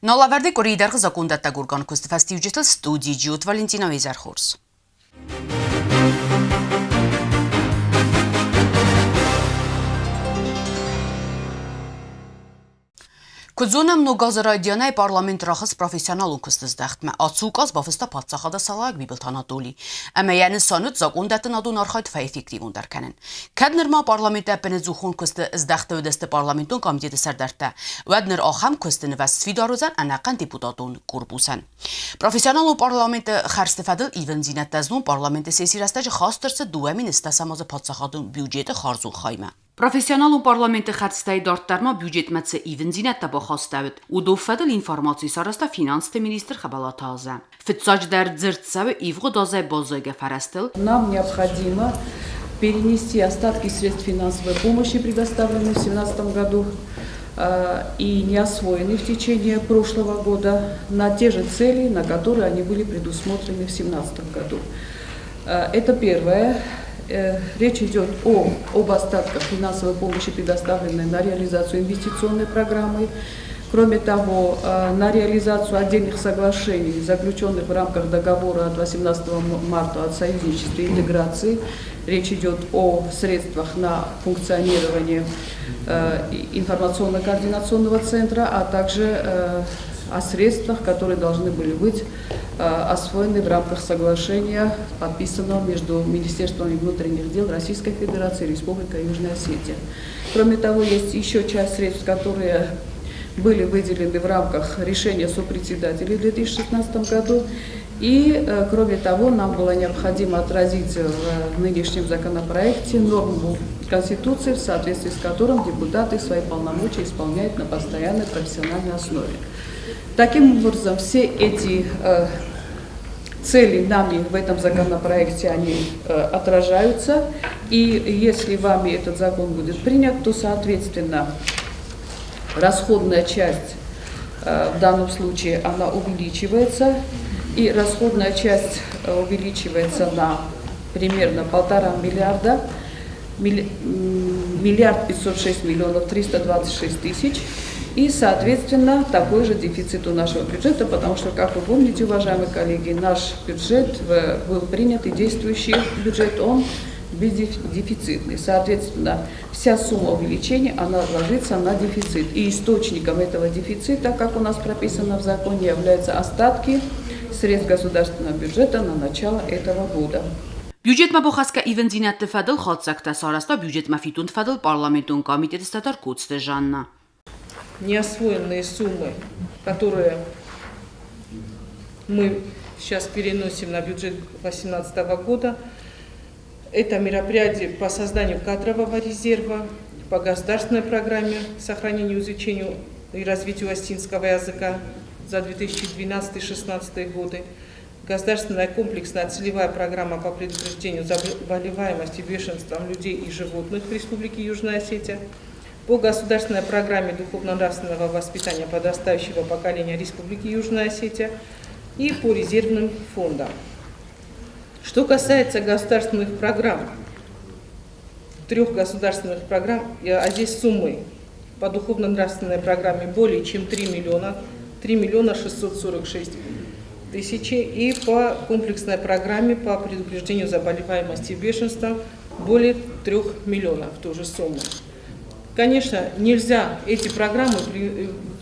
Նալավարդի կորի իդարխը զակունդատա գուրգան կուստվաստի ուջետել ստուդի ջյուտ Վալենտինա Վեզարխորս։ Կուզոնամ նոգազարայդյանայ պարլամենտ ռախս պրոֆեսիոնալ ունքստыз դեղտմե, ացուկազ բավստա պատսախադա սալայակ բիբլտ հանատոլի, əməyəni sanıt zakundətən adun arxayt və effektiv undərkənin. Kədnirma parlamentă əpəni zuxun küstü izdəxtə ödəstə parlamentun komiteti sərdərtə, vədnir axam küstünü və svidaruzən ənəqən deputatun qurbusən. Profesional u parlamentə xərstifədil İvən zinətdəzlun parlamentə sesirəstəcə xastırsı duəmin istəsəmazı patsaxadun büceti xarzul xaymə. Profesional u parlamentă xərstəyi dartdarma bücetməçə İvən zinətdə baxastəvət, u dovfədil informatsiyi sarasta finanslı ministr xəbalatazə. Фитсач дердзерцеве и вгодозе бозоге фарастил. Нам необходимо перенести остатки средств финансовой помощи, предоставленные в 2017 году и не освоенные в течение прошлого года, на те же цели, на которые они были предусмотрены в 2017 году. Это первое. Речь идет об остатках финансовой помощи, предоставленной на реализацию инвестиционной программы. Кроме того, на реализацию отдельных соглашений, заключенных в рамках договора от 18 марта о союзничестве и интеграции, речь идет о средствах на функционирование информационно-координационного центра, а также о средствах, которые должны были быть освоены в рамках соглашения, подписанного между Министерством внутренних дел Российской Федерации и Республикой Южная Осетия. Кроме того, есть еще часть средств, которые были выделены в рамках решения сопредседателей в 2016 году. И, кроме того, нам было необходимо отразить в нынешнем законопроекте норму Конституции, в соответствии с которым депутаты свои полномочия исполняют на постоянной профессиональной основе. Таким образом, все эти цели нами в этом законопроекте они отражаются. И если вами этот закон будет принят, то, соответственно, расходная часть в данном случае она увеличивается, и расходная часть увеличивается на примерно 1,5 миллиарда, 1,506 326 000. И, соответственно, такой же дефицит у нашего бюджета, потому что, как вы помните, уважаемые коллеги, наш бюджет был принят, и действующий бюджет, он бездефицитный. Соответственно, вся сумма увеличения, она ложится на дефицит. И источником этого дефицита, как у нас прописано в законе, являются остатки средств государственного бюджета на начало этого года. Բյուջետ մաբոխասկա իվեն զինատ տվադլ խացակտա սարաստա բյուջետ մաֆիտուն տվադլ պարլամենտուն կամիտետ ստատար կուծտե ժաննա. Неосвоенные суммы, которые мы сейчас переносим на бюджет 2018 года, это мероприятие по созданию кадрового резерва, по государственной программе сохранению, изучению и развитию осетинского языка за 2012-2016 годы, государственная комплексная целевая программа по предупреждению заболеваемости бешенством людей и животных в Республике Южная Осетия, по государственной программе духовно-нравственного воспитания подрастающего поколения Республики Южная Осетия и по резервным фондам. Что касается государственных программ, 3 государственных программ, а здесь суммы по духовно-нравственной программе более чем 3 миллиона 646 000, и по комплексной программе по предупреждению заболеваемости бешенства более 3 миллионов, тоже суммы. Конечно, нельзя эти программы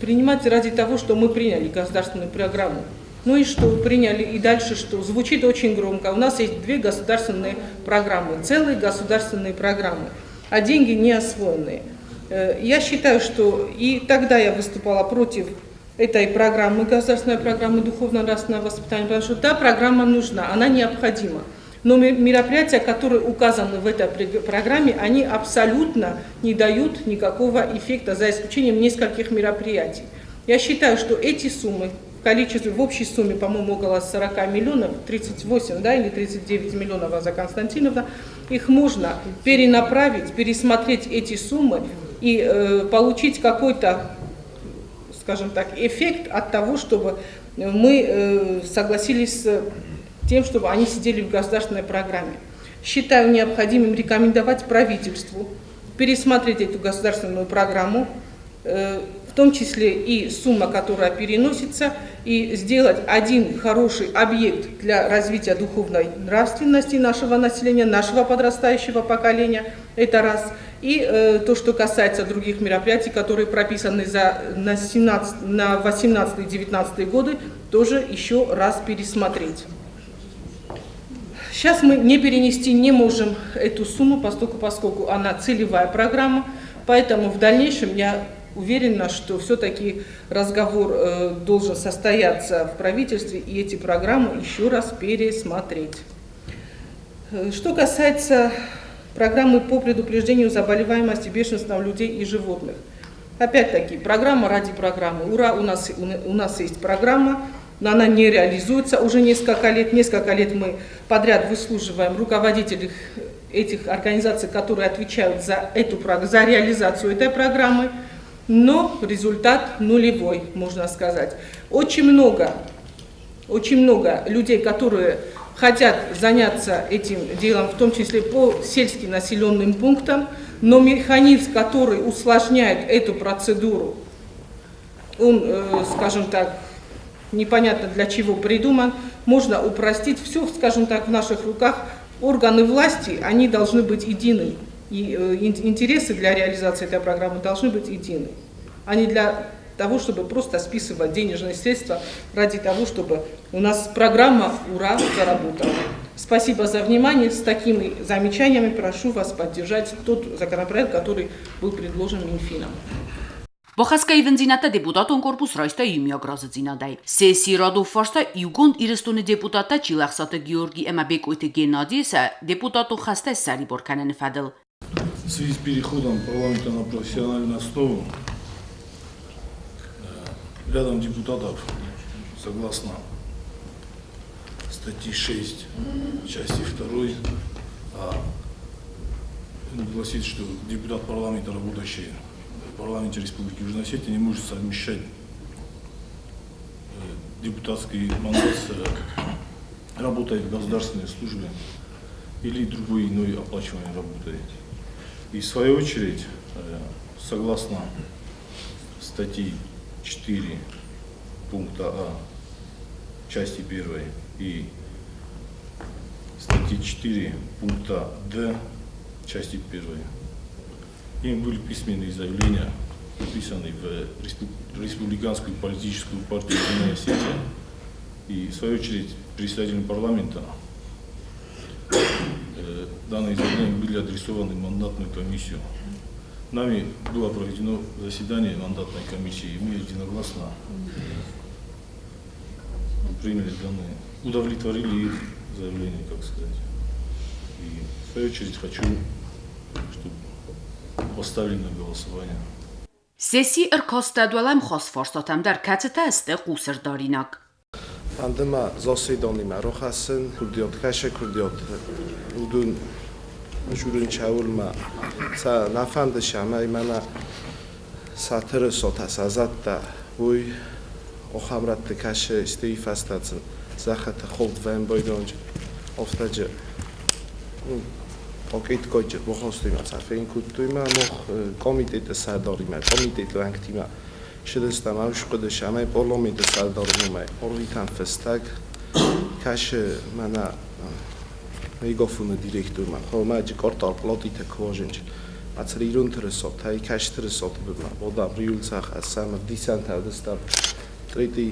принимать ради того, что мы приняли государственную программу. Ну и что, приняли, и дальше что? Звучит очень громко. У нас есть 2 государственные программы, целые государственные программы, а деньги не освоенные. Я считаю, что и тогда я выступала против этой программы, государственной программы духовно-нравственного воспитания, потому что та программа нужна, она необходима. Но мероприятия, которые указаны в этой программе, они абсолютно не дают никакого эффекта, за исключением нескольких мероприятий. Я считаю, что эти суммы, в общей сумме, по-моему, около 40 миллионов, 38, да, или 39 миллионов, Аза Константиновна, их можно перенаправить, пересмотреть эти суммы и получить какой-то, скажем так, эффект от того, чтобы мы согласились с тем, чтобы они сидели в государственной программе. Считаю необходимым рекомендовать правительству пересмотреть эту государственную программу, в том числе и сумма, которая переносится, и сделать один хороший объект для развития духовной нравственности нашего населения, нашего подрастающего поколения, это раз. И то, что касается других мероприятий, которые прописаны на 18-19 годы, тоже еще раз пересмотреть. Сейчас мы не перенести не можем эту сумму, поскольку она целевая программа, поэтому в дальнейшем я уверена, что все-таки разговор должен состояться в правительстве и эти программы еще раз пересмотреть. Что касается программы по предупреждению заболеваемости бешенством людей и животных. Опять-таки, программа ради программы. Ура, у нас есть программа, но она не реализуется уже несколько лет. Несколько лет мы подряд выслушиваем руководителей этих организаций, которые отвечают за реализацию этой программы, но результат нулевой, можно сказать. Очень много людей, которые хотят заняться этим делом, в том числе по сельским населенным пунктам, но механизм, который усложняет эту процедуру, он, скажем так, непонятно для чего придуман, можно упростить. Все, скажем так, в наших руках. Органы власти, они должны быть едины. И интересы для реализации этой программы должны быть едины, а не для того, чтобы просто списывать денежные средства ради того, чтобы у нас программа «Ура» заработала. Спасибо за внимание. С такими замечаниями прошу вас поддержать тот законопроект, который был предложен Минфином. Բոխասկայի վնձինատը դեպուտատոն կորպուս ռայստա իմիագրազը ձինադայ։ Սեսի ռադով ֆարստա իուգոն իրստունը դեպուտատա չիլախսատը Գեորգի Էմաբեկոյտը Գեննադիեսը դեպուտատո խաստես սարի բորքանը նվադել։ В связи с переходом парламента на профессиональную основу, рядом депутатов, согласно статьи 6, части 2, гласит, что депутат парламента, работающий в парламенте Республики Южная Осетия, не может совмещать депутатский мандат с работой в государственной службе или другой иной оплачиваемой работой. И в свою очередь, согласно статьи 4 пункта А, части 1 и статьи 4 пункта Д, части 1, им были письменные заявления, подписанные в Республиканскую политическую партию Южная Осетия. И в свою очередь председателем парламента данные заявления были адресованы в мандатную комиссию. Нами было проведено заседание мандатной комиссии, и мы единогласно приняли данные, удовлетворили их заявление, как сказать. И в свою очередь хочу, чтобы поставили на голосование. Սեսի ըրքոստադուալամ խոսվորստոտամ դար կացետա աստեղ ուսր դարինակ։ Անդեմա զոսեյդոնիմա ռոխասն քուրդիոտ քաշե քուրդիոտ ուդուն ժուրին չաուլմա սա նաֆանդը շամա իմանա սաթրը սոթաս ազատտա ոյ օխամրատ քաշե ստեի ֆաստացն զախատը խոլդ վեն բոյդոնջ օֆտաջը Օկեյտ կոյջը բոխոստիմա ծարֆեին կուտույմա մոխ կոմիտետը սարդարիմա կոմիտետը անկտիմա շդստամ ավշկոդը շամայ պոլոմիտը սարդարիմա օրվիտան ֆստակ քաշը մանա մեգոֆոնը դիրեկտորմա խոմաջը կորտալ պլոտիտը քոժենջ ացրիրուն թրսոտ հայ քաշ թրսոտ բմա ոդա բրիուլցախ ասամը դիսանտա դստա 3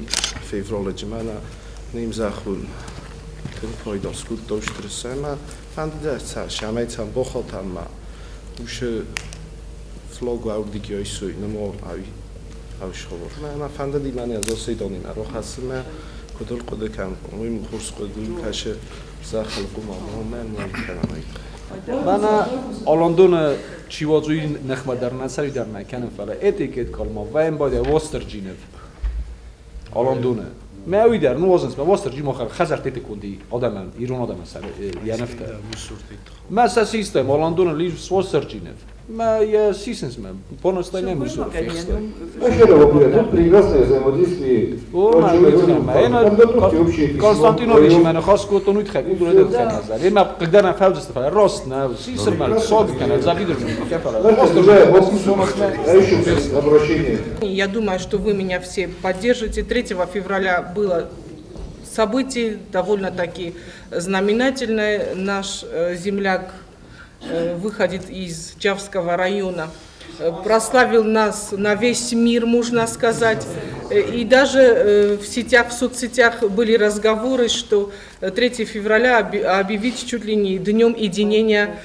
ֆեվրալը մանա նիմզախուն Պոյդոս կուտոշ տրսեմա ֆանդդացա շամայցան բոխոտամա ուշը ֆլոգ աուդիկյոյսույ նմո ավիշովոր նա ֆանդդի մանյա զոսեյդոնին ռոխասմա կոդոր կոդեկան ոյմ խուրս կոդում քաշը զախալկում ամոմեն նորքանայ Bana London'a çivazuyu nexmadarnasari dar mekanı falan etiket kalma ve en bade Vostercinev London'a ما ويدار نو وزنس ما وستر جي مخال خزر تيتي كوندي ادمان ايرون ادمان سر يانفتا ما سيستم هولندون ليج وستر جينف Я сисенсме, по-настоящему мусор. Тут прекрасное взаимодействие. Константинович, меня хаску то нуть хэп, иду это хэназар. Я когда на фаузест фа, рост на сисермал, сог канал, завидуешь мне, Обращение. Я думаю, что вы меня все поддержите. 3 февраля было событие довольно-таки знаменательное. Наш земляк выходит из Чавского района, прославил нас на весь мир, можно сказать. И даже в соцсетях были разговоры, что 3 февраля объявить чуть ли не днем единения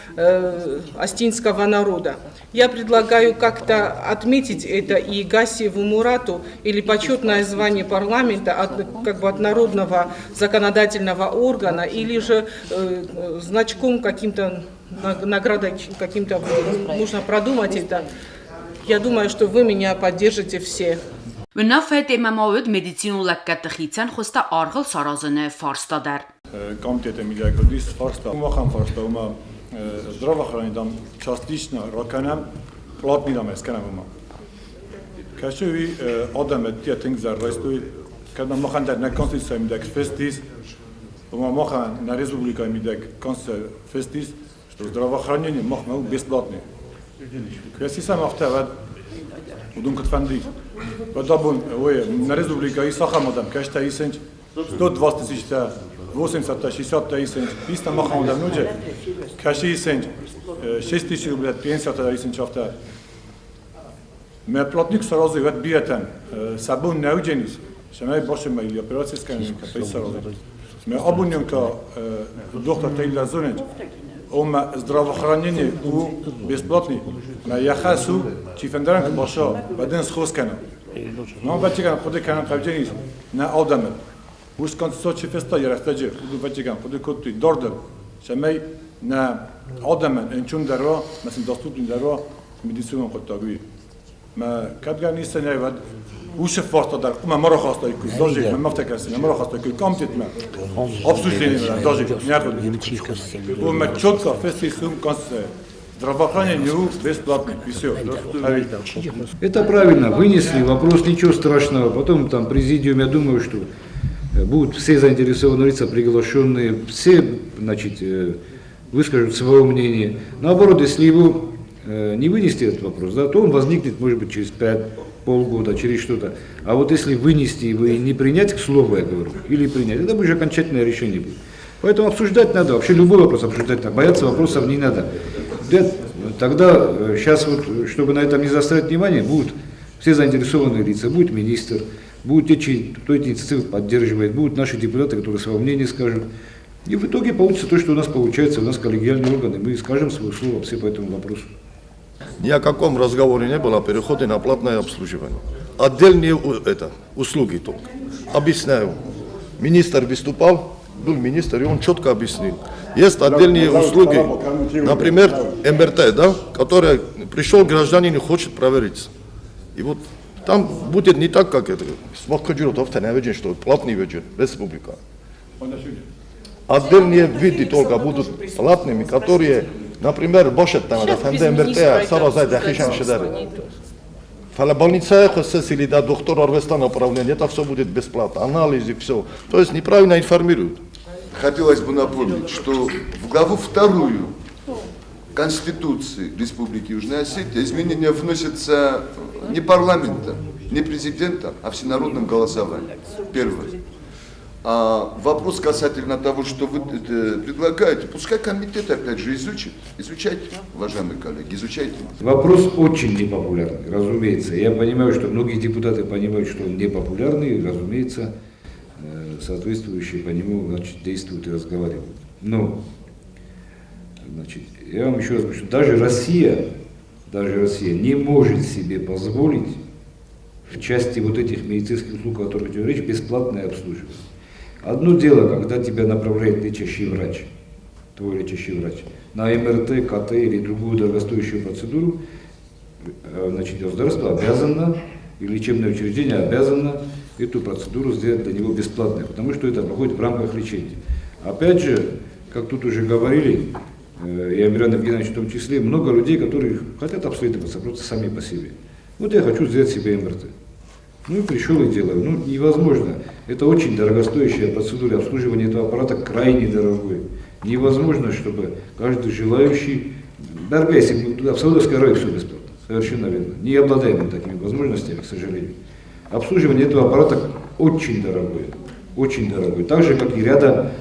астинского народа. Я предлагаю как-то отметить это и Гасиеву Мурату, или почетное звание парламента от народного законодательного органа, или же значком каким-то, наградой каким-то, нужно продумать это. Я думаю, что вы меня поддержите все. ونافت اماماود مدیسینو لکت خیتن خوسته آرغل سارازنه فارستا در. Комитета миллиардов фарста, умахам фарста, ума здравоохранение там частично роканам платный нам эсканам ума. Кашуи адам те тингзар растует, когда махан дар на конституция мидак фестис, ума махан на республика мидак конституция фестис, что здравоохранение махнул бесплатный. Если сам автовод удумка фанди, подобун, на республика и сахамадам, кашта исенч 120 тысяч, 80 60 тысяч, 200 махамадам нуджи, каши исенч 6 тысяч рублей, 50 исенч авто. Мы платник сразу вот биетан, сабун неудженис, шамай больше мы операции сканим, капей сразу. Мы обунем ка доктор Тейлор Зунич. Здравоохранение бесплатный. На яхасу чифендаран баша, баден схоскана. Но бачиган ходы канан кавженис на алдамет. Уж конституция феста ярастаджи, уду бачиган ходы коту дордер. Шамай на алдамет энчун даро, масин доступный даро медицину коттагуи. ما كاتجاني السنة يود وش فرصة دار ما مرة خاصة يكون داجي ما مفتكر السنة مرة خاصة يكون كم تتما أبسوسيني داجي نأخذ وما تشوكا فيستي سوم كاس здравоохранение ню бесплатно и все. Это правильно, вынесли, вопрос ничего страшного. Потом там президиум, я думаю, что будут все заинтересованные лица приглашенные, все, значит, выскажут свое мнение. Наоборот, если его не вынести этот вопрос, да, то он возникнет, может быть, через полгода, через что-то. А вот если вынести его и не принять, к слову я говорю, или принять, это уже окончательное решение будет. Поэтому обсуждать надо, вообще любой вопрос обсуждать надо, бояться вопросов не надо. Тогда, сейчас вот, чтобы на этом не заострять внимание, будут все заинтересованные лица, будет министр, будут те, кто эти инициативы поддерживает, будут наши депутаты, которые свое мнение скажут. И в итоге получится то, что у нас получается, у нас коллегиальные органы, мы скажем свое слово все по этому вопросу. Ни о каком разговоре не было о переходе на платное обслуживание. Отдельные услуги только. Объясняю. Министр выступал, был министр, и он четко объяснил. Есть отдельные услуги, например, МРТ, да, который пришел гражданин и хочет провериться. И вот там будет не так, как это. Что платный бюджет, республика. Отдельные виды только будут платными, которые, например, бошет там, МРТ, сразу захищен шедары. В больнице или до доктора Арвеста направление, это все будет бесплатно, анализы, все. То есть неправильно информируют. Хотелось бы напомнить, что в главу 2 Конституции Республики Южная Осетия изменения вносятся не парламентом, не президентом, а всенародным голосованием. Первое. А вопрос касательно того, что вы предлагаете, пускай комитет опять же изучит. Изучайте, уважаемые коллеги, изучайте. Вопрос очень непопулярный, разумеется. Я понимаю, что многие депутаты понимают, что он непопулярный, и, разумеется, соответствующие по нему, значит, действуют и разговаривают. Но, значит, я вам еще раз говорю, что даже Россия не может себе позволить в части вот этих медицинских услуг, о которых идет речь, бесплатное обслуживание. Одно дело, когда тебя направляет лечащий врач, твой лечащий врач, на МРТ, КТ или другую дорогостоящую процедуру, значит, государство обязано, и лечебное учреждение обязано эту процедуру сделать для него бесплатной, потому что это проходит в рамках лечения. Опять же, как тут уже говорили, и Амиран Евгеньевич в том числе, много людей, которые хотят обследоваться просто сами по себе. Вот я хочу сделать себе МРТ. Ну и пришел и делаю. Ну невозможно. Это очень дорогостоящая процедура. Обслуживание этого аппарата крайне дорогой. Невозможно, чтобы каждый желающий, даже если мы туда, в Саудовской Аравии все бесплатно. Совершенно верно. Не обладаем мы такими возможностями, к сожалению. Обслуживание этого аппарата очень дорогое. Очень дорогое. Так же, как и ряда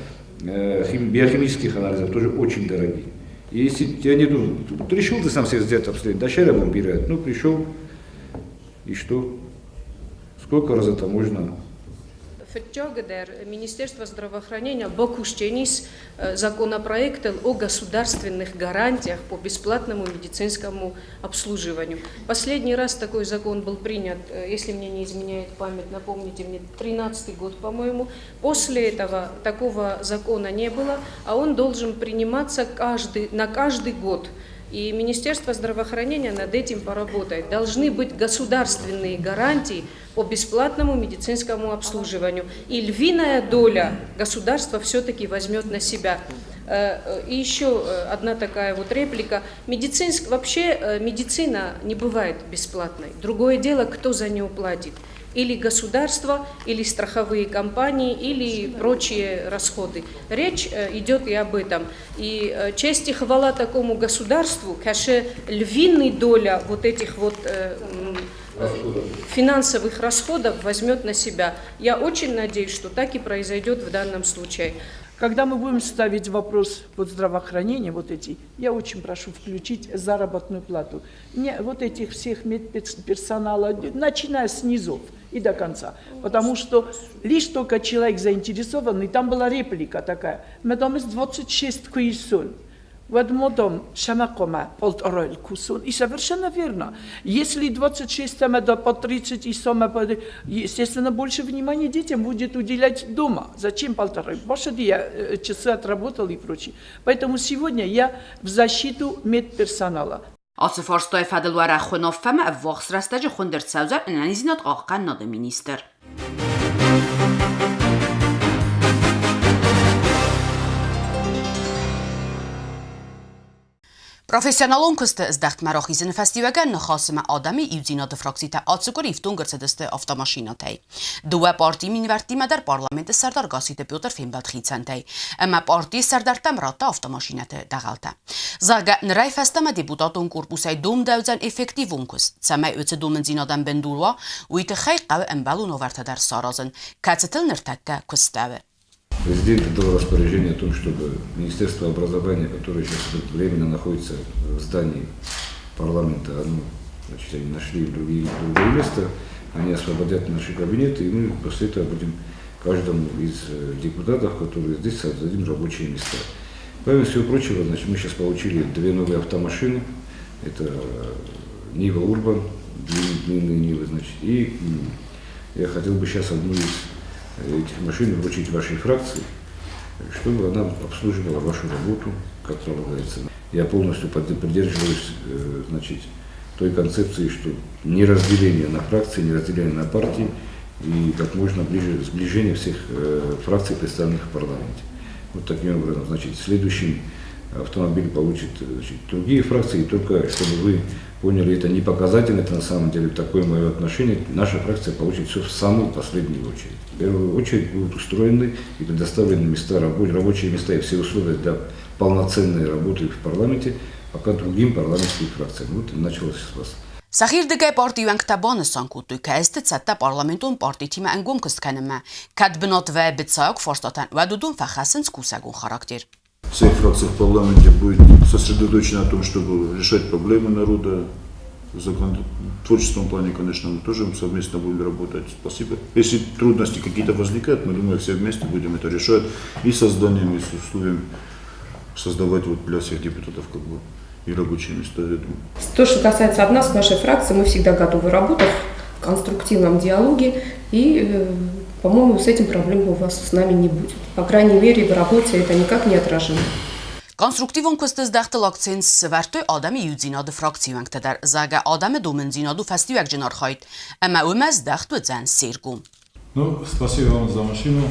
биохимических анализов, тоже очень дорогие. И если я не думаю, решил ты сам себе сделать обследование, да ща убирает. Ну пришел, и что? Сколько раз это можно? Министерство здравоохранения бокущенис законопроект о государственных гарантиях по бесплатному медицинскому обслуживанию. Последний раз такой закон был принят, если мне не изменяет память, напомните мне, 13-й год, по-моему. После этого такого закона не было, а он должен приниматься на каждый год. И Министерство здравоохранения над этим поработает. Должны быть государственные гарантии по бесплатному медицинскому обслуживанию. И львиная доля государства все-таки возьмет на себя. И еще одна такая вот реплика. Вообще медицина не бывает бесплатной. Другое дело, кто за нее платит. Или государство, или страховые компании, или прочие расходы. Речь идет и об этом. И честь и хвала такому государству, конечно, львиная доля вот этих вот финансовых расходов возьмет на себя. Я очень надеюсь, что так и произойдет в данном случае. Когда мы будем ставить вопрос под здравоохранение, я очень прошу включить заработную плату. Не вот этих всех медперсонала, начиная с низов и до конца. Потому что лишь только человек заинтересованный, там была реплика такая, мы там из 26 куисун. Вот модом шамакома полторой кусон. И совершенно верно. Если 26 по 30 и естественно, больше внимания детям будет уделять дома. Зачем полторой? Больше я часы отработал и прочее. Поэтому сегодня я в защиту медперсонала. Ացիֆորստոյ ֆադելուարա խոնոֆեմը վոխսրաստաճը խոնդերցաուզար ընանիզինոտ աղқан նոդը մինիստր։ Պրոֆեսիոնալոն կստը զդեղտ մերոխ իզին ֆեստիվագան նխասում է ադամի իուձինատը ֆրակցիտ է ացուկոր իվտուն գրծեդստը ավտոմաշինատ է։ Դուը պարտի մինվերտի մդար պարլամենտը սարդար գասիտ է պյոտր ֆիմբատ խիցանտ է։ Əmə պարտի սարդար տամրատը ավտոմաշինատ է դաղալտ է։ Զագա նրայ ֆեստամը դեպուտատուն կուրպուս է դում դավձան էֆեկտիվ ունկուս։ Ծամայ ուծը դում ընձինադան բնդուրուա ուիթը խայ qavı əmbəlun ovərtədər sarazın։ Կացıtıl նրտակկə կստավը։ Президент дал распоряжение о том, чтобы Министерство образования, которое сейчас временно находится в здании парламента, они нашли другое место, они освободят наши кабинеты, и мы после этого будем каждому из депутатов, которые здесь, создадим рабочие места. Помимо всего прочего, мы сейчас получили 2 новые автомашины, это Нива Урбан, длинные Нивы, и я хотел бы сейчас одну из этих машин вручить вашей фракции, чтобы она обслуживала вашу работу, как полагается. Я полностью придерживаюсь той концепции, что не разделение на фракции, не разделение на партии и как можно ближе сближение всех фракций, представленных в парламенте. Вот таким образом, следующий автомобиль получит другие фракции, и только чтобы вы поняли, это не показательно, это на самом деле такое мое отношение, наша фракция получит все в самую последнюю очередь. В первую очередь будут устроены и предоставлены места, рабочие места и все условия для полноценной работы в парламенте, пока другим парламентским фракциям. Вот и началось с вас. Սախիր դգայ պարտի վենքտաբանը սանկուտույ կայստը ծատտա պարլամենտուն պարտի թիմը ընգում կստքանմը, կատ բնոտ վե բծայոք форстатан վադուդուն фахасынց կուսագուն характер. Вся фракция в парламенте будет сосредоточена на том, чтобы решать проблемы народа. В законотворческом плане, конечно, мы тоже совместно будем работать. Спасибо. Если трудности какие-то возникают, мы, думаю, все вместе будем это решать и созданием, и с условием создавать для всех депутатов и рабочие места. То, что касается от нас, нашей фракции, мы всегда готовы работать в конструктивном диалоге и, по-моему, с этим проблем у вас с нами не будет. По крайней мере, в работе это никак не отражено. Конструктивон костыз дахтыл акцент вартой адами юдзинаdı фракциян тедер зага адами домензинаду фестивак джинар хайт. Ама умаз дахту дзан сергум. Ну, спасибо вам за машину.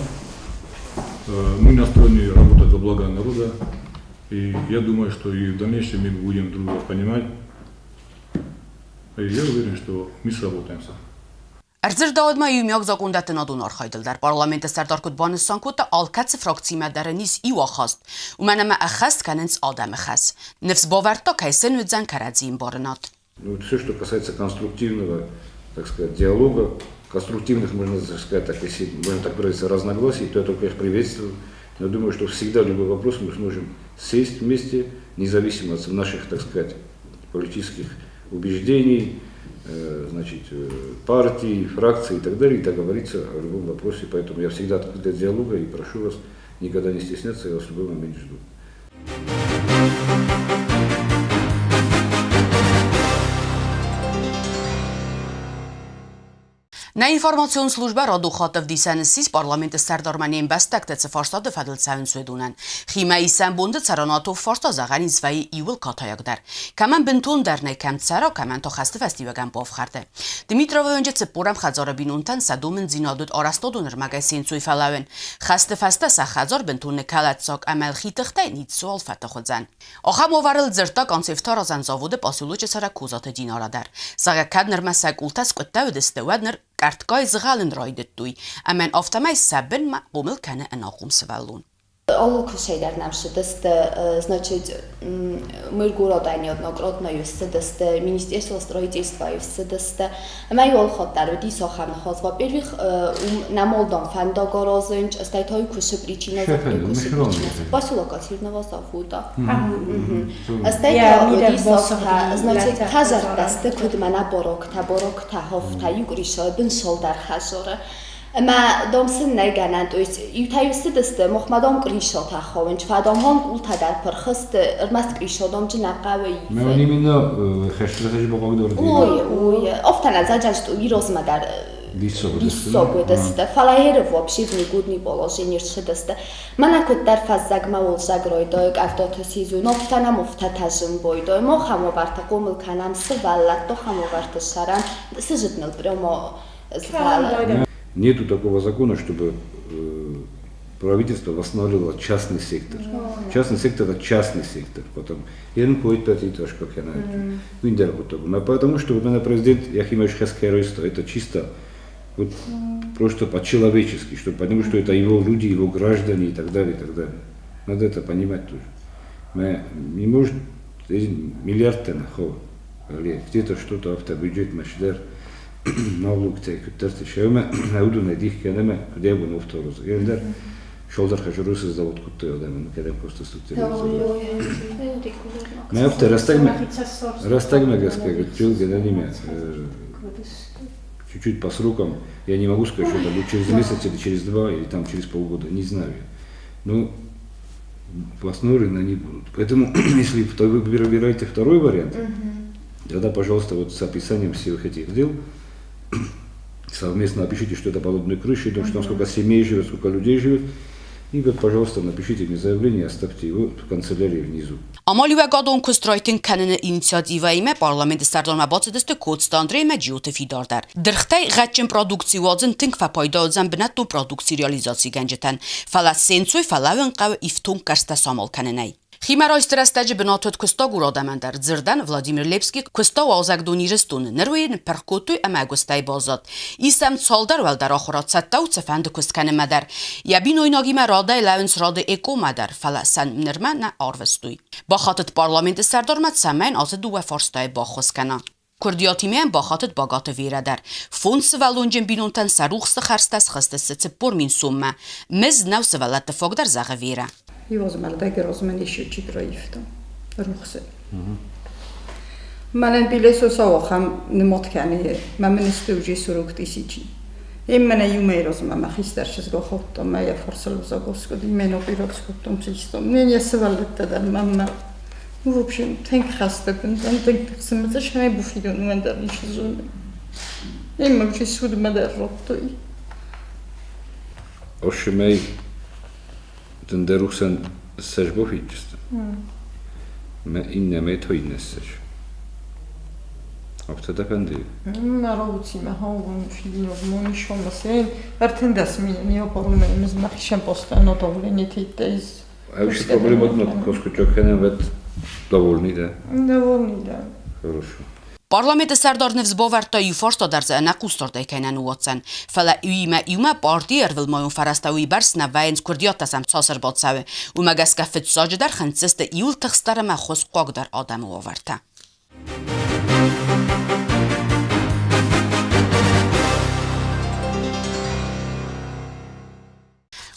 Мы настроены работать во благо народа. И я думаю, что и в дальнейшем мы будем друг друга понимать. И я уверен, что мы сработаемся. Արձր դաուդմա յումյակ զակունդատն ադուն արխայդլդար պարլամենտը սարդարկուտ բանսանքուտը ալքացը ֆրակցի մադարնիս իուախաստ ումենամա ախաստ կանենց ադամը խաս նվս բովարտո կայսեն ուձան կարածին բարնատ. Ну, все, что касается конструктивного, так сказать, диалога, конструктивных, можно сказать, так, если можно так выразиться, разногласий, то я только их приветствую. Но думаю, что всегда любой вопрос мы сможем сесть вместе, независимо от наших, так сказать, политических убеждений, значит, партий, фракций и так далее, и договориться о любом вопросе. Поэтому я всегда открыт для диалога и прошу вас никогда не стесняться, я вас в любой момент жду. Na informațion slujba radioxatov disensis parlamentă sərdarmanın bəstəkdəsi farsada fədilsəvin söydunən. Ximə isen bundu çaranatov farsta zağanin zvayi iyul katayaqdar. Kəmən bintun dərnək kəm çara kəmən to xəsti fəstivəgən bavxərdə. Dimitrova öncə çıpporam xəzara binuntan sədumin zinadut arastodun rməgə sensuy fələvin. Xəsti fəstə sə xəzar bintun nəkələtsak əməl xitixtə nit sual fətə xodzən. Axam ovarıl zırta konseftara zən zavudı pasulucu səra kuzatı dinaradar. Zağa kədnir məsək ultas qıttə ödəstə vədnir Kartkay zğalın raydetduy. Əmən avtamay səbin məqumil kəni ənaqum sıvəllun. Şeyler значит, мы города неоднократно юсседест Министерство строительства юсседест мы олхотар дисохам хоз во-первых на молдон фандогорозенч стайтой куше причина за куше причина поселка Сирного Завода стайта дисоха значит хазартаст кудмана борокта хофта югриша бин солдар хазора ما دامسن نگنند اویس یوتایوسته دسته مخمدام قریشات خواهن چه فدام هم قولتا در پرخست ارمست قریشاتام چه نقوی ما نیمینا خشترتش با قاقدار دیگه اوی افتن از اجنشت اوی روزمه در لیسو دسته فلایر вообще в негодный положение десте манакот در фаззагма олжаг ройдойг автотосизун офтанам офтатажым бойдой мо хамоварта қомыл канам сываллат то хамоварта шарам сыжитныл прямо звала. Нету такого закона, чтобы правительство восстанавливало частный сектор. Частный сектор – это частный сектор. Потом, как я знаю, потому что президент Яхимович Хаскеройство – это чисто вот, просто по-человечески, чтобы понимать, что это его люди, его граждане и так далее, и так далее. Надо это понимать тоже. Мы не можем миллиард где-то что-то автобюджет машдер. Налог текуттерти шеме аудуна дихкенеме дебун офтороз. Ендер шолдар хажурус завод куттой адамын кедем просто структура. Мы автор растагме gaskega чилгена ниме. Чуть-чуть по срокам я не могу сказать, что это будет через месяц или через два или там через полгода, не знаю. Но в основе они будут. Поэтому если вы выбираете второй вариант, тогда, пожалуйста, вот с описанием всех этих дел совместно напишите, что это подобные крыши, что там сколько семей живет, сколько людей живет. И вот, пожалуйста, напишите мне заявление и оставьте его в канцелярии внизу. Ամալյուեգադոն կուստրայտին կանենը ինիցիատիվայի մե պարլամենտը սարդորմաբացը դստը կոդստանդրի մե ջիոտը ֆիդարդար։ Դրխտայ ղաչին պրոդուկցի ոձն տինք վապայդոզան բնատու պրոդուկցի ռեալիզացի գանջտան։ Ֆալասենցույ ֆալավն qավ իֆտուն կարստա սամալ կանենայ։ Խիմարոյ ստրաստաջը բնոթոտ կստող ուրոդամանդար ձրդան Վլադիմիր Լեպսկի կստող ազագդոնի ռստուն նրույն պրկոտույ ամագոստայ բազատ իսամ ցալդար վալդար ախորացատաու ծεφանդը կստկանը մադար յաբին օյնագիմա ռադայ լավնց ռադը էկո մադար ֆալասան նրմանա արվստույ բախատտ պարլամենտը սարդորմատ սամեն ազը դուվա ֆորստայ բախոսկանա Քուրդիոթիմյան բախատտ բագատը վերադար ֆոնսը վալոնջեն բինոնտան սարուխսը խարստաս խստսը ծպոր մին սումմա մեզ նավ սվալատը фогдар зага вера Его замалдай розмен еще читроифто. Рухсе. Манен билесосо хам немоткани. Маменсте уже 40 тысяч. Именно юмей розма махистаршис гохотто моя форсал за господи мено пиротскоптом систем. Не сваллетта дар мамма. В общем, тенк хастепен, тенк смазаш не буфидон мендар нишизун. Имма уже суд мадар роттой. Ошмей Ten derugsen ses bofičst. Me inne me toinesses. After dependi. Ma rouci ma hawn filino moni shoma sen. Ertendas mi opolume mes ma khishem postano dovleni titez. А вообще проблема одна, поскольку КНВ довольны, да? Довольны, да. Хорошо. Parlamenti Serdar Zboverta forsta dar zena kustorda kenen uotsen. Fala ima parti ervilmayun farastawi barsna vains kurdiata sam sasar botsawe. Magaska fitsaj dar khantsiste iul txstara ma khos qog dar adam overta.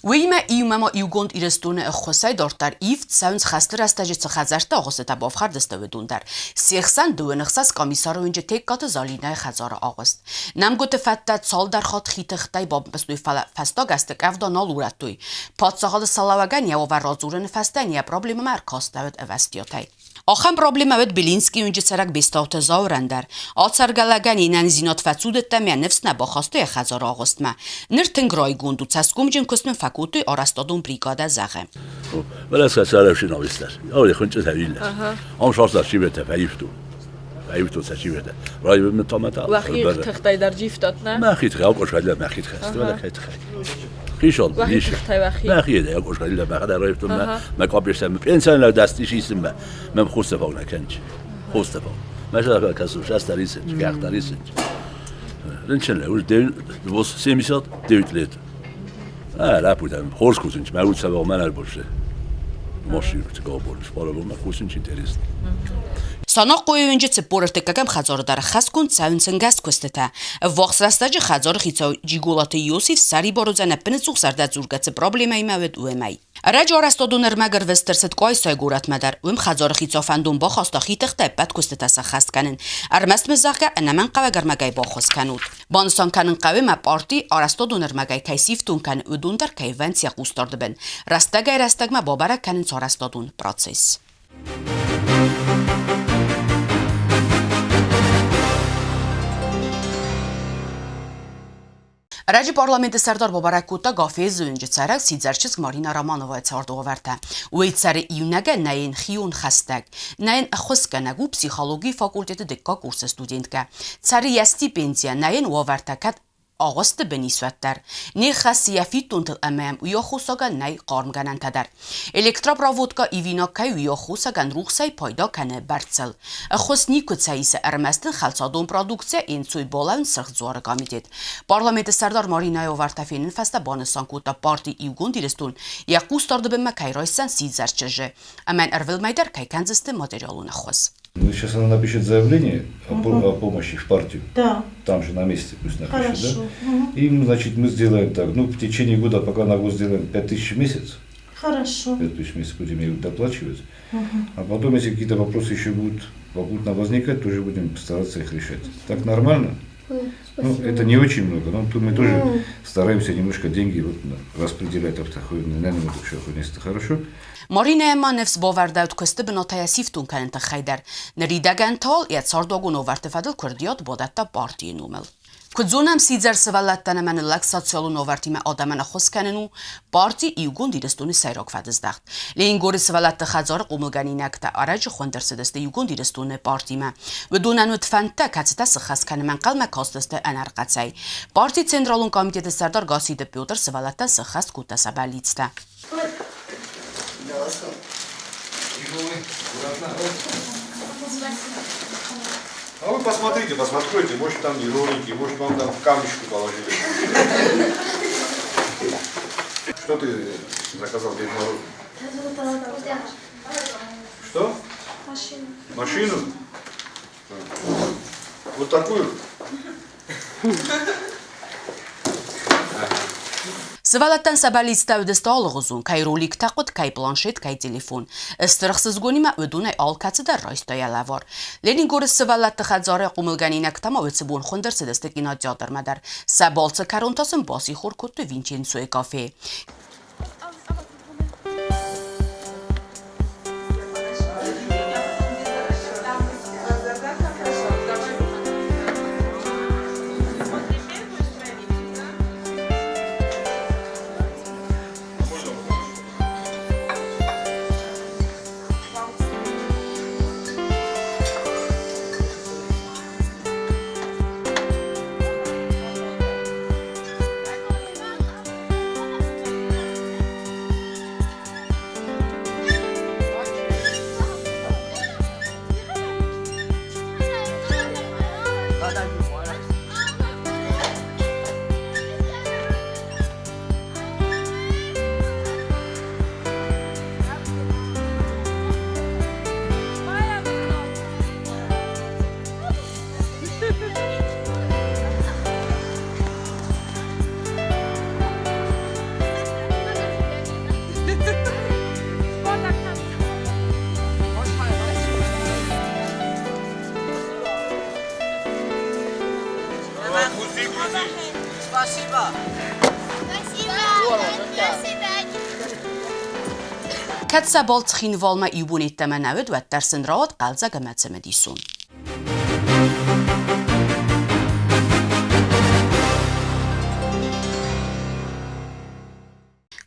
ویما ایوما ایوگوند ایرستونه خصای دارتر ایفت ساونز خستر استاجی خزرتا آغوستا بافخر دسته دوندر 82 کمیسار وینج تک کات زالینای خزار آغوست نم گوت فتت سال در خاط خیتختای باب بسوی فستا گستک افدا نالورتوی پادساغال سلاوگن یا و رازورن فستن یا پرابلم مرکاستاوت اوستیاتای آخم پرابلم اوت بلینسکی اونجا سرک بیستاوت زاورندر آتسرگلگنی ننزینات فسودت تمیه نفس نباخسته خزار آغوست ما نرتنگرای گوندو تسکوم جن کسم فکوتوی آرستادون بریگاده زغم ولی از کسالشی نویستر اولی خونچه طویل آم شخص در چی بهته فیفتو سچی بهته رای به متامتا وخیر تختای در جیفتات نه ما خیت خیال قشقلی ما خیت خست ولی خیت خیشون وخیر تختای وخیر ما خیده یا قشقلی ما خدا رایفتم ما کابیشتم انسان لو دستیش ایستم من خوسته فوق نکنج خوسته فوق ما شده کسوش است دریسنج گرد دریسنج رنچن لور دوست سیمیسات دیوتلیت رابودم خورس کوزنج ما بود سبب من البته ماشین رو تکا بولش بالا بود ما کوزنج اینترست ساناق قویونجی цепорертекагам خزار در خسکون цаунценгас костета вахсрастаჯи خزار خیتا جیگولات یوسیف سری باروزنه پنزوخ سردت زورگت پرابلمای مود اومای راج آرستادونر مگر وسترست قای سایگورت مدر ویم خزار خیتا فندون با خواستا خیتخته بد کستتا سخست کنن ارمست مزاقه انمن قوه گرمگای با خواست کنود بانستان کنن قوه ما پارتی آرستادونر مگای کیسیفتون کن ودون در کیونسیا قوستارده بن رستگای ما بابره کنن سارستادون پراتسیس Раджи парламенти Сардар Бабаракута гафез önce çarek Sidzerçisk Marina Romanova çardı overta. Ve çare iyunage nayin xiyun xastag. Nayin axuskanagu psixologi fakulteti dekka kursa studentka. Çare ya stipendiya nayin overtakat آغاست بنیسوتر نی خاصیافی تونت امام ویا خوساگا نی قارم گنن تدر الکترا براودکا ایوینا کی ویا خوساگن روخسای پایدا کنه برتسل خوس نیکو تسایس ارمستن خلصادون پرودوکسیا این سوی بالان سرخ زوار گامیدید پارلمنت سردار مارینای اوورتافینن فستا بانستان کوتا پارتی ایوگون دیرستون یا قوستارده به مکای رایسن Сидзерчеже امن ارول майдар кай канзесте материалуна хос. Ну, сейчас она напишет заявление о помощи в партию. Да. Там же на месте пусть напишет, Хорошо. да? И, значит, мы сделаем так. Ну, в течение года, пока на год сделаем 5000 в месяц. Хорошо. 5000 в месяц будем ей доплачивать. А потом, если какие-то вопросы еще будут попутно возникать, тоже будем стараться их решать. Так нормально? Ну, это не очень много, но мы тоже стараемся немножко деньги вот распределять в такой, наверное, это хорошо. مارین ما نفس باورداد کسته بناتای سیفتون کنن تخیدر نریدگن تال یاد سارداگون آورد فدل کردیات بادت تا پارتی نومل. کدزونم سیزر سوالتن من لک سوسیالون آوردیم آدمان خس کننو پارتی ایوگون دیرستونی سیراک فدزدخت. لین گوری سوالت خزار قومگانی نکته آرج خوندر سدست ایوگون دیرستونه پارتی ما و دونن ودفنته کتسته سخس کنن من قلم کاستسته انرقصای. پارتی سنترالون کمیته سردار گاسیده پیوتر سوالت سخس کوته سبالیسته. А вы посмотрите, посмотрите, может там не ролики, может вам там в камешку положили. Что ты заказал Дед Мороз? Что? Машину. Машину? Вот такую? سوالتن سبالیسته و دستالغزون کای رولیک تقود کای پلانشت کای تلفن استرخصز گونی ما ودونه آل کتی در رایستای لوار لینی گور سوالت خزاره قوملگانی نکتما و تبون خوندر سدستگینا جادر مدر سبالت کرونتاسم باسی خور کت وینچین سوی کافه Կեցաբալ ծխինվալմա իուբունիտ տեմենավեդ ու տերսնդրավատ կալծա գմեցեմեդիսուն։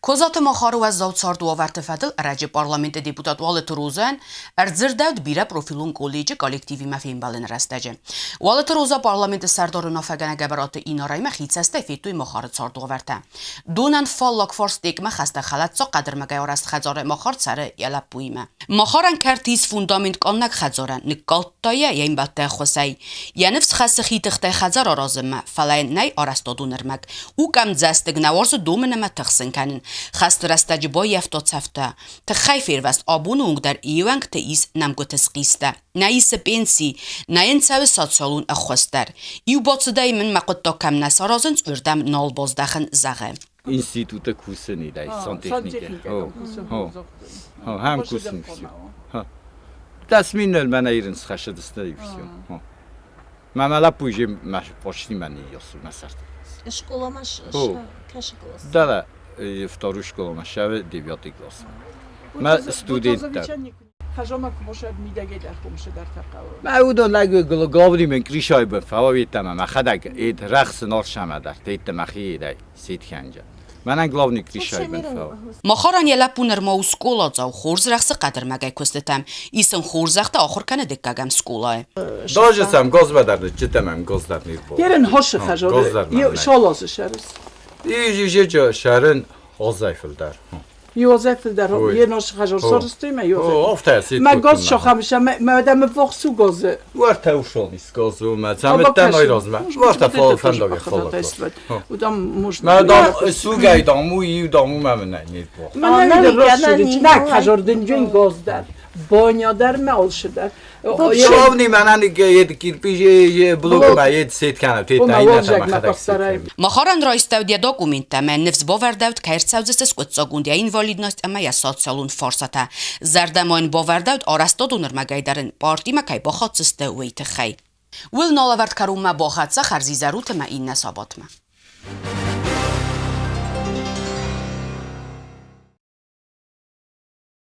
Kozatı maxarı və zavçardı o vərtəfədil ərəci parlamenti deputat Valet Rozən ərzirdə birə profilun kolleji kollektivi məfim balın rəstəcə. Valet Roza parlamenti sərdarı nafəgənə qəbəratı inarayma xitsəstə fettuy maxarı çardı o vərtə. Donən fallak fars dekmə xəstə xələtsə qədrməgə orəst xəcarə maxar çərə yələb buyimə. Maxaran kərtiz fundament qannaq xəcarən nıqqaltdaya yəyin bəttə xosəy. Yənifs xəssi xitixtə xəcar arazımə fələyin nəy arəstə donırmək. U qəm cəstig nəvarsı dominəmə təxsinkənin. خست رستج با یفتاد سفته تخیفیر وست آبونونگ در ایوانگ تئیس نمگو تسقیسته نایس پنسی ناین سو سات سالون اخوستر ایو باتصدای من مقدتا کم نسارازن وردم نال بازدخن زغه اینستیتوت کوسنی دایستان تکنیکه هم کوسن تصمیم من ایرنس خشد استایفسیون من پویجی مش پاشتی من یاسو مسرت Школа маш каши класс. Да, вторую школу маш шаве 9 класс. Ма студент. خجامك مشهد میدگه در خمشه در تقاول. ما او دو لگو گاوری من کریشای به فواویتم ما خداگ اید رقص نار شما در تیت مخی دی سید خنجا. من گلاونی کریشای به فوا. مخارن یلا پونر ما سکولا زاو خورز رقص قدر مگه کستم. ایسن خورزخت آخر کنه دکگم سکولای. داجسم گاز بدرد جتمم گاز در نیر با. یرن هاش خجام. شالازه شرس. یه جا شرن آزایفل در. یوزف در یه ناش خجار سرستی ما یوزف. آفتاسی. ما گاز شخم میشه ما دم فوقسو گازه. وقت اوشون نیست گازو ما زمین تنهایی رازم. وقت فال فندق خاله. ودام مش. ما دام سوگای دامو یو دامو ما من نید با. من نمیدونم نه خجار دنجین گاز در. بانیا در مال شده. شاونی منن یه کیرپیش یه بلوک ما یه سیت کنم تیت مخارن رایستودیا داکومنت من نفس باوردود که ارتساوزس کتساگوندیا اینوالیدناست اما یا سات سالون فارساته زردمان باوردود آرستا دونر مگایدرن پارتی مکای باخاتسته ویت خی ویل نالاورد کروم ما باخاتسا خرزی زروت ما این نسابات ما